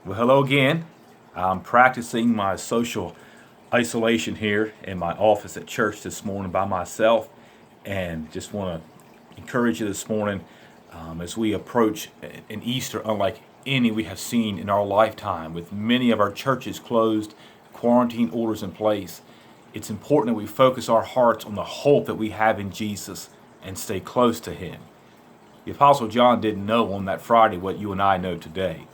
Well, hello again. I'm practicing my social isolation here in my office at church this morning by myself, and just want to encourage you this morning as we approach an Easter unlike any we have seen in our lifetime, with many of our churches closed, quarantine orders in place. It's important that we focus our hearts on the hope that we have in Jesus and stay close to Him. The Apostle John didn't know on that Friday what you and I know today.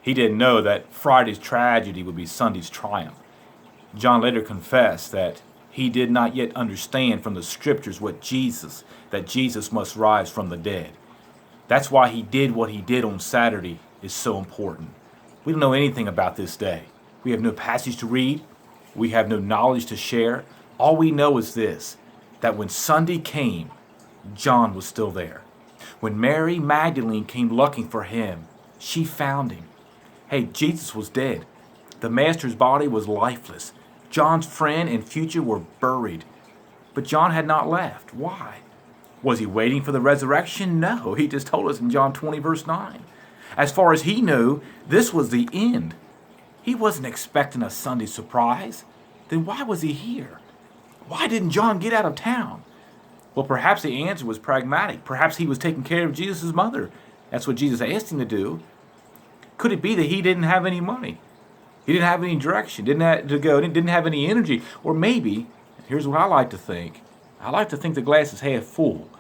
He didn't know that Friday's tragedy would be Sunday's triumph. John later confessed that he did not yet understand from the scriptures that Jesus must rise from the dead. That's why he did what he did on Saturday is so important. We don't know anything about this day. We have no passage to read. We have no knowledge to share. All we know is this, that when Sunday came, John was still there. When Mary Magdalene came looking for him, she found him. Hey, Jesus was dead. The Master's body was lifeless. John's friend and future were buried. But John had not left. Why? Was he waiting for the resurrection? No, he just told us in John 20, verse 9. As far as he knew, this was the end. He wasn't expecting a Sunday surprise. Then why was he here? Why didn't John get out of town? Well, perhaps the answer was pragmatic. Perhaps he was taking care of Jesus' mother. That's what Jesus asked him to do. Could it be that he didn't have any money? He didn't have any direction, didn't have to go, didn't have any energy. Or maybe, here's what I like to think. I like to think the glass is half full.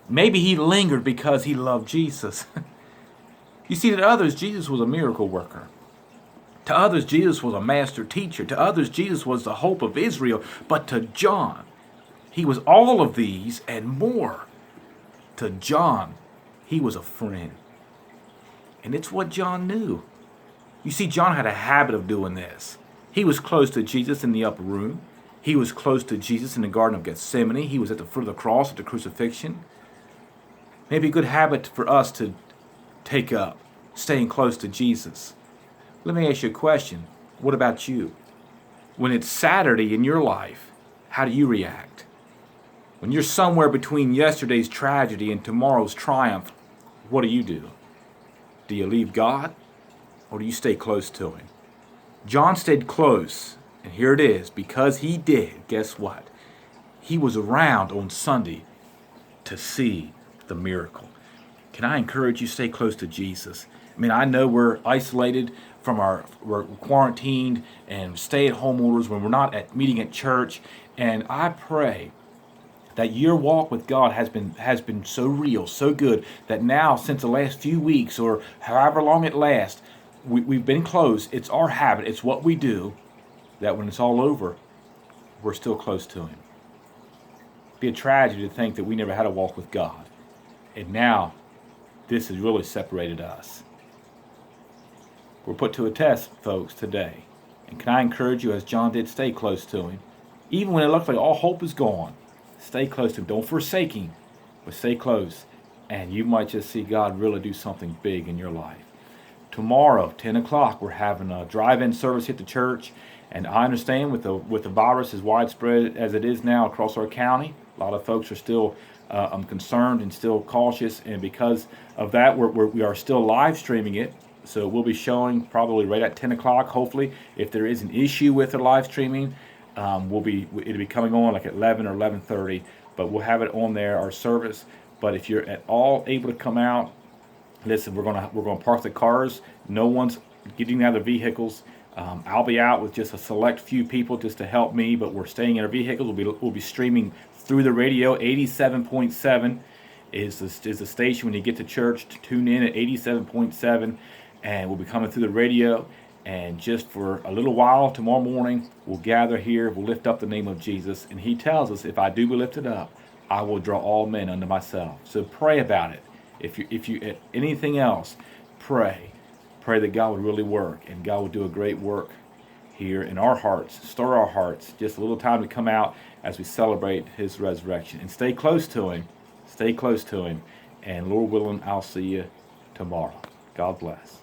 Maybe he lingered because he loved Jesus. You see, to others, Jesus was a miracle worker. To others, Jesus was a master teacher. To others, Jesus was the hope of Israel. But to John, he was all of these and more. To John, he was a friend. And it's what John knew. You see, John had a habit of doing this. He was close to Jesus in the upper room. He was close to Jesus in the Garden of Gethsemane. He was at the foot of the cross at the crucifixion. Maybe a good habit for us to take up, staying close to Jesus. Let me ask you a question. What about you? When it's Saturday in your life, how do you react? When you're somewhere between yesterday's tragedy and tomorrow's triumph, what do? Do you leave God, or do you stay close to Him? John stayed close, and here it is. Because he did, guess what? He was around on Sunday to see the miracle. Can I encourage you to stay close to Jesus? I mean, I know we're isolated we're quarantined and stay-at-home orders when we're not meeting at church, and I pray that your walk with God has been so real, so good, that now, since the last few weeks or however long it lasts, we've been close. It's our habit. It's what we do, that when it's all over, we're still close to Him. It'd be a tragedy to think that we never had a walk with God. And now, this has really separated us. We're put to a test, folks, today. And can I encourage you, as John did, stay close to Him. Even when it looks like all hope is gone, stay close to Him. Don't forsake Him, but stay close. And you might just see God really do something big in your life. Tomorrow, 10 o'clock, we're having a drive-in service at the church. And I understand with the virus as widespread as it is now across our county, a lot of folks are still concerned and still cautious. And because of that, we are still live streaming it. So we'll be showing probably right at 10 o'clock, hopefully. If there is an issue with the live streaming, it'll be coming on like at 11 or 11:30, but we'll have it on there, our service. But if you're at all able to come out, listen, we're gonna park the cars. No one's getting out of their vehicles. I'll be out with just a select few people just to help me, but we're staying in our vehicles. We'll be streaming through the radio. 87.7 is the station when you get to church. To tune in at 87.7, and we'll be coming through the radio. And just for a little while, tomorrow morning, we'll gather here, we'll lift up the name of Jesus. And He tells us, if I do be lifted up, I will draw all men unto myself. So pray about it. If you anything else, pray. Pray that God would really work, and God would do a great work here in our hearts, stir our hearts. Just a little time to come out as we celebrate His resurrection. And stay close to Him. Stay close to Him. And Lord willing, I'll see you tomorrow. God bless.